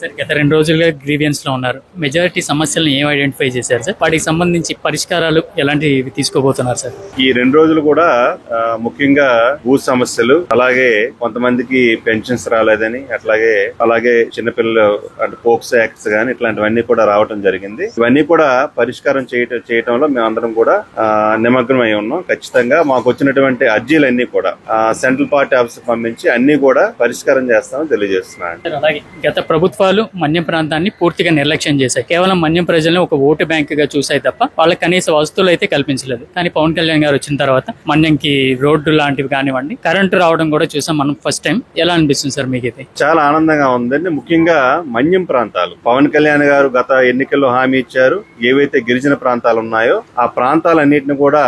Sir గత 2 రోజులుగా grievance లో ఉన్నారు. మెజారిటీ సమస్యలను ఏం ఐడెంటిఫై చేశారు సార్? వాటికి సంబంధించి పరిష్కారాలు ఎలాంటివి తీసుకోబోతున్నారు సార్? ఈ 2 రోజులు కూడా ముఖ్యంగా భూ సమస్యలు, అలాగే కొంతమందికి పెన్షన్స్ రాలేదని, అలాగే చిన్నపిల్లలు అంటే పోక్సో యాక్ట్స్ గానీ ఇట్లాంటివన్నీ కూడా రావటం జరిగింది. ఇవన్నీ కూడా పరిష్కారం చేయటంలో మేమందరం కూడా నిమగ్నం అయి ఉన్నాం. ఖచ్చితంగా మాకు వచ్చినటువంటి అర్జీలన్నీ కూడా సెంట్రల్ పార్టీ ఆఫీస్ పంపించి అన్ని కూడా పరిష్కారం చేస్తామని తెలియజేస్తున్నాను. అలాగే గత ప్రభుత్వాలు మన్యం ప్రాంతాన్ని పూర్తిగా నిర్లక్ష్యం చేశాయి. కేవలం మన్యం ప్రజల్ని ఒక ఓటు బ్యాంక్ గా చూసాయి తప్ప వాళ్ళకి కనీస వస్తువులు అయితే కల్పించలేదు. కానీ పవన్ కళ్యాణ్ గారు వచ్చిన తర్వాత మన్యంకి రోడ్డు లాంటివి కానివ్వండి, కరెంటు రావడం కూడా చూసాం మనం ఫస్ట్ టైం. ఎలా అనిపిస్తుంది సార్ మీకైతే? చాలా ఆనందంగా ఉందండి. ముఖ్యంగా మన్యం ప్రాంతాలు పవన్ కళ్యాణ్ గారు గత ఎన్నికల్లో హామీ ఇచ్చారు. ఏవైతే గిరిజన ప్రాంతాలు ఉన్నాయో ఆ ప్రాంతాలన్నింటినీ కూడా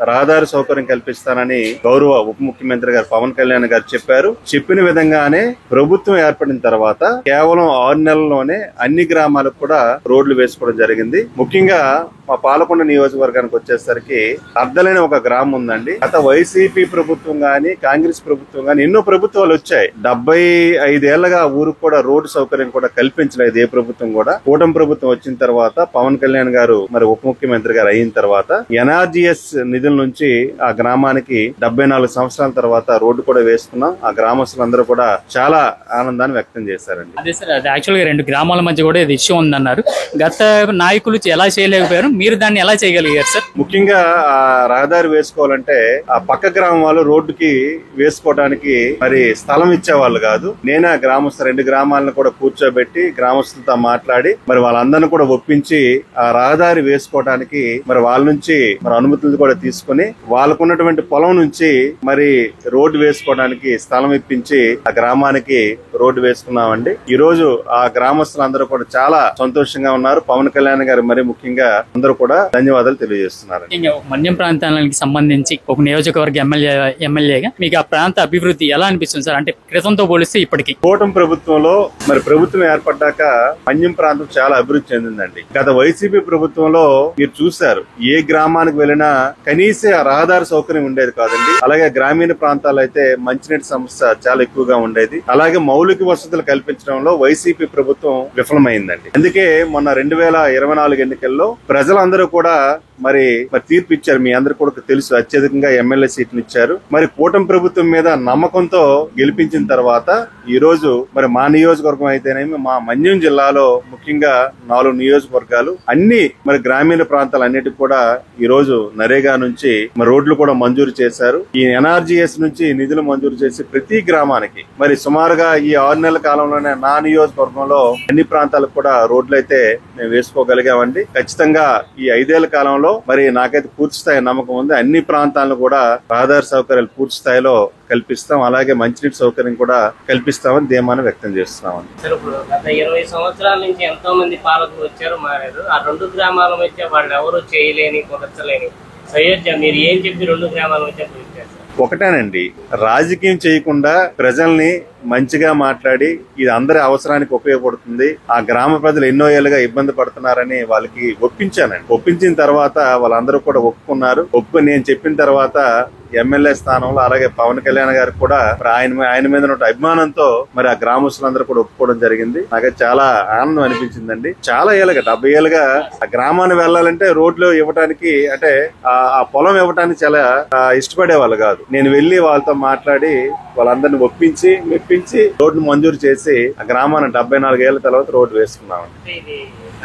రహదారి సౌకర్యం కల్పిస్తానని గౌరవ ఉప ముఖ్యమంత్రి గారు పవన్ కళ్యాణ్ గారు చెప్పారు. చెప్పిన విధంగానే ప్రభుత్వం ఏర్పడిన తర్వాత కేవలం 6 నెలల్లోనే అన్ని గ్రామాలకు కూడా రోడ్లు వేసుకోవడం జరిగింది. ముఖ్యంగా మా పాలకొండ నియోజకవర్గానికి వచ్చేసరికి అర్ధలైన ఒక గ్రామం ఉందండి. గత వైసీపీ ప్రభుత్వం గాని కాంగ్రెస్ ప్రభుత్వం గాని ఎన్నో ప్రభుత్వాలు వచ్చాయి. 75 ఏళ్లగా ఊరికి కూడా రోడ్డు సౌకర్యం కూడా కల్పించలేదు ఏ ప్రభుత్వం కూడా. కూటమి ప్రభుత్వం వచ్చిన తర్వాత పవన్ కళ్యాణ్ గారు మరి ఉప ముఖ్యమంత్రి గారు అయిన తర్వాత ఎన్ఆర్జీఎస్ నిధుల నుంచి ఆ గ్రామానికి 74 సంవత్సరాల తర్వాత రోడ్డు కూడా వేసుకున్నాం. ఆ గ్రామస్తులందరూ కూడా చాలా ఆనందాన్ని వ్యక్తం చేశారండి. అదే సార్, అది యాక్చువల్గా 2 గ్రామాల మధ్య కూడా ఇది ఇష్యూ ఉందన్నారు. గత నాయకులు ఎలా చేయలేకపోయారు, మీరు దాన్ని ఎలా చేయగలిగారు సార్? ముఖ్యంగా ఆ రహదారి వేసుకోవాలంటే ఆ పక్క గ్రామం వాళ్ళు రోడ్డుకి వేసుకోవడానికి మరి స్థలం ఇచ్చేవాళ్ళు కాదు. నేనే గ్రామస్తులు 2 గ్రామాలను కూడా కూర్చోబెట్టి గ్రామస్తులతో మాట్లాడి మరి వాళ్ళందరినీ కూడా ఒప్పించి ఆ రహదారి వేసుకోవడానికి మరి వాళ్ళ నుంచి మరి అనుమతులు కూడా తీసుకుని వాళ్ళకున్నటువంటి పొలం నుంచి మరి రోడ్డు వేసుకోవడానికి స్థలం ఇప్పించి ఆ గ్రామానికి రోడ్డు వేసుకున్నామండి. ఈ రోజు ఆ గ్రామస్తులందరూ కూడా చాలా సంతోషంగా ఉన్నారు. పవన్ కళ్యాణ్ గారు మరి ముఖ్యంగా అందరూ కూడా ధన్యవాదాలు తెలియజేస్తున్నారు. మన్యం ప్రాంతానికి సంబంధించి ఒక నియోజకవర్గ ఎమ్మెల్యేగా మీకు ఆ ప్రాంత అభివృద్ధి ఎలా అనిపిస్తుంది సార్? అంటే క్రితంతో పోలిస్తే ఇప్పటికి కూటమి ప్రభుత్వంలో మరి ప్రభుత్వం ఏర్పడ్డాక మన్యం ప్రాంతం చాలా అభివృద్ధి చెందిందండి. గత వైసీపీ ప్రభుత్వంలో మీరు చూశారు, ఏ గ్రామానికి వెళ్ళినా కనీస రహదారి సౌకర్యం ఉండేది కాదండి. అలాగే గ్రామీణ ప్రాంతాల్లో అయితే మంచినీటి సమస్య చాలా ఎక్కువగా ఉండేది. అలాగే మౌలిక వసతులు కల్పించడంలో వైసీపీ ప్రభుత్వం విఫలమైందండి. అందుకే మొన్న 2024 ఎన్నికల్లో ప్రజలందరూ కూడా మరి తీర్పు ఇచ్చారు. మీ అందరు కూడా తెలుసు, అత్యధికంగా ఎమ్మెల్యే సీట్లు ఇచ్చారు. మరి కూటమి ప్రభుత్వం మీద నమ్మకంతో గెలిపించిన తర్వాత ఈ రోజు మరి మా నియోజకవర్గం అయితేనేమి మా మన్యం జిల్లాలో ముఖ్యంగా 4 నియోజకవర్గాలు అన్ని మరి గ్రామీణ ప్రాంతాలు అన్నిటికి కూడా ఈ రోజు నరేగా నుంచి మరి రోడ్లు కూడా మంజూరు చేశారు. ఈ ఎన్ఆర్జీఎస్ నుంచి నిధులు మంజూరు చేసి ప్రతి గ్రామానికి మరి సుమారుగా ఈ 6 నెలల కాలంలోనే నా నియోజకవర్గంలో అన్ని ప్రాంతాలకు కూడా రోడ్లు అయితే మేము వేసుకోగలిగామండి. ఖచ్చితంగా ఈ 5 ఏళ్ల కాలంలో మరి నాకైతే పూర్తి స్థాయి నమ్మకం ఉంది. అన్ని ప్రాంతాలను కూడా రహదారి సౌకర్యాలు పూర్తి స్థాయిలో కల్పిస్తాం. అలాగే మంచినీటి సౌకర్యం కూడా కల్పిస్తామని ధీమాన్ని వ్యక్తం చేస్తున్నామని. గత 20 సంవత్సరాల నుంచి ఎంతో మంది పాలకులు వచ్చారు, మారారు. ఆ 2 గ్రామాల మధ్య వాళ్ళు ఎవరు చేయలేని కుదర్చలేని సయోధ్య మీరు ఏం చెప్పి 2 గ్రామాల మధ్య చూపించారు? ఒకటేనండి, రాజకీయం చేయకుండా ప్రజల్ని మంచిగా మాట్లాడి ఇది అందరి అవసరానికి ఉపయోగపడుతుంది. ఆ గ్రామ ప్రజలు ఎన్నో ఏళ్ళుగా ఇబ్బంది పడుతున్నారని వాళ్ళకి ఒప్పించానండి. ఒప్పించిన తర్వాత వాళ్ళందరూ కూడా ఒప్పుకున్నారు. ఒప్పుకొని నేను చెప్పిన తర్వాత ఎమ్మెల్యే స్థానంలో అలాగే పవన్ కళ్యాణ్ గారు కూడా ఆయన మీద ఉన్న అభిమానంతో మరి ఆ గ్రామస్తులందరూ కూడా ఒప్పుకోవడం జరిగింది. నాకు చాలా ఆనందం అనిపించిందండి. చాలా ఏళ్ళుగా 70 ఏళ్ళుగా ఆ గ్రామాన్ని వెళ్ళాలంటే రోడ్లు ఇవ్వడానికి అంటే ఆ పొలం ఇవ్వడానికి చాలా ఇష్టపడే వాళ్ళు కాదు. నేను వెళ్లి వాళ్ళతో మాట్లాడి వాళ్ళందరినీ ఒప్పించి మెప్పించి రోడ్డు మంజూరు చేసి ఆ గ్రామాన్ని 74 ఏళ్ల తర్వాత రోడ్డు వేసుకున్నామండి.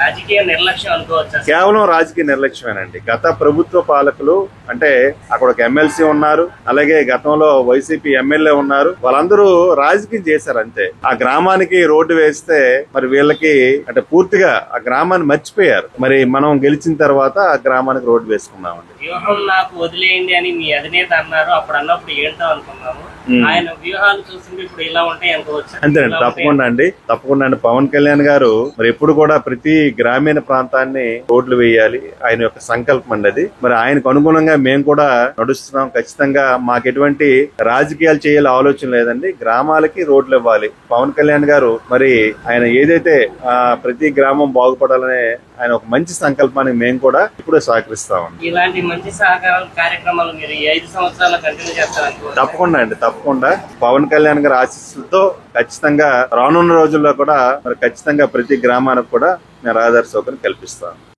రాజకీయ నిర్లక్ష్యం అనుకోవచ్చు? కేవలం రాజకీయ నిర్లక్ష్యమేనండి. గత ప్రభుత్వ పాలకులు అంటే అక్కడ ఒక ఎమ్మెల్సీ ఉన్నారు, అలాగే గతంలో వైసీపీ ఎమ్మెల్యే ఉన్నారు. వాళ్ళందరూ రాజకీయం చేశారు అంతే. ఆ గ్రామానికి రోడ్డు వేస్తే మరి వీళ్ళకి అంటే పూర్తిగా ఆ గ్రామాన్ని మర్చిపోయారు. మరి మనం గెలిచిన తర్వాత ఆ గ్రామానికి రోడ్డు వేసుకున్నామండి. వ్యూహం నాకు వదిలేయండి అని మీ అధినేత అన్నారు. అప్పుడు అన్నప్పుడు ఏంటో అనుకున్నాము. ఆయన వ్యూహాలు చూస్తుంటే ఇప్పుడు ఇలా ఉంటాయి అనుకోవచ్చు. అంతేనండి, తప్పకుండా అండి. పవన్ కళ్యాణ్ గారు మరి ఎప్పుడు కూడా ప్రతి గ్రామీణ ప్రాంతాన్ని రోడ్లు వేయాలి ఆయన యొక్క సంకల్పం అండి అది. మరి ఆయనకు అనుగుణంగా మేము కూడా నడుస్తున్నాం. ఖచ్చితంగా మాకు ఎటువంటి రాజకీయాలు చేయాలి ఆలోచన లేదండి. గ్రామాలకి రోడ్లు ఇవ్వాలి. పవన్ కళ్యాణ్ గారు మరి ఆయన ఏదైతే ప్రతి గ్రామం బాగుపడాలనే ఆయన ఒక మంచి సంకల్పానికి మేము కూడా ఇప్పుడు సహకరిస్తామండి. ఇలాంటి మంచి సహకారాలు కార్యక్రమాలు మీరు ఈ 5 సంవత్సరాలు కంటిన్యూ చేస్తారనుకో. తప్పకుండా అండి, తప్పకుండా పవన్ కళ్యాణ్ గారి ఆశీస్సులతో ఖచ్చితంగా రానున్న రోజుల్లో కూడా మరి ఖచ్చితంగా ప్రతి గ్రామానికి కూడా మేము రహదారి సౌకర్యం కల్పిస్తాం.